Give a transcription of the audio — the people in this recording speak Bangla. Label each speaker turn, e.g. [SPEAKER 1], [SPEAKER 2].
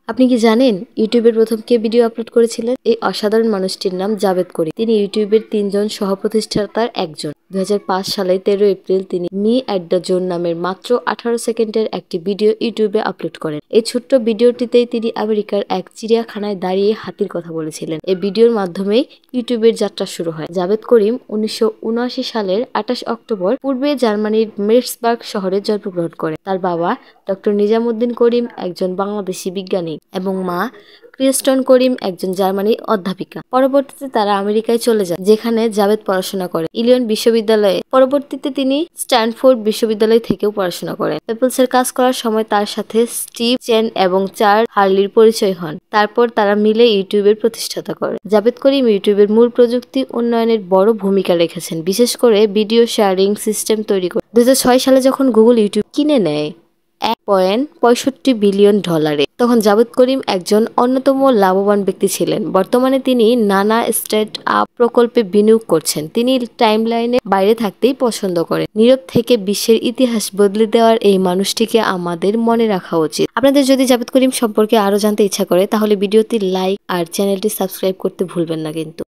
[SPEAKER 1] আপনি কি জানেন ইউটিউবের প্রথম কে ভিডিও আপলোড করেছিলেন? এই অসাধারণ মানুষটির নাম জাভেদ করিম। তিনি ইউটিউবের 3জন সহ-প্রতিষ্ঠাতার একজন। 2005 সালে 13 এপ্রিল তিনি মি অ্যাট দ্য জোন নামের মাত্র 18 সেকেন্ডের একটি ভিডিও ইউটিউবে আপলোড করেন। এই ছোট্ট ভিডিওটিতেই তিনি আমেরিকার এক চিড়িয়াখানায় দাঁড়িয়ে হাতির কথা বলেছিলেন। এই ভিডিওর মাধ্যমেই ইউটিউবের যাত্রা শুরু হয়। জাভেদ করিম 1979 সালের 28 অক্টোবর পূর্বে জার্মানির মেটসবার্গ শহরে জন্মগ্রহণ করেন। তার বাবা ডক্টর নিজামুদ্দিন করিম একজন বাংলাদেশি বিজ্ঞানী এবং মা ক্রিস্টন করিম একজন জার্মানি অধ্যাপিকা। পরবর্তীতে তারা আমেরিকায় চলে যান, যেখানে জাভেদ পড়াশোনা করেন ইলিয়ন বিশ্ববিদ্যালয়ে। পরবর্তীতে তিনি স্ট্যানফোর্ড বিশ্ববিদ্যালয় থেকেও পড়াশোনা করেন। অ্যাপলসের কাজ করার সময় তার সাথে স্টিভ চেন এবং চার্লস হার্লির পরিচয় হন। তারপর তারা মিলে ইউটিউবের প্রতিষ্ঠাতা করেন। জাভেদ করিম ইউটিউবের মূল প্রযুক্তি উন্নয়নের বড় ভূমিকা রেখেছেন, বিশেষ করে ভিডিও শেয়ারিং সিস্টেম তৈরি করে। 2006 সালে যখন গুগল ইউটিউব কিনে নেয় $1.65 বিলিয়ন, তখন জাভেদ করিম একজন অন্যতম লাভবান ব্যক্তি ছিলেন। বর্তমানে তিনি নানা স্টার্ট আপ প্রকল্পে বিনিয়োগ করছেন। তিনি টাইমলাইনের বাইরে থাকতেই পছন্দ করেন। নীরব থেকে বিশ্বের ইতিহাস বদলে দেওয়ার এই মানুষটিকে আমাদের মনে রাখা উচিত। আপনাদের যদি জাভেদ করিম সম্পর্কে আরো জানতে ইচ্ছা করে তাহলে ভিডিওটি লাইক আর চ্যানেলটি সাবস্ক্রাইব করতে ভুলবেন না কিন্তু।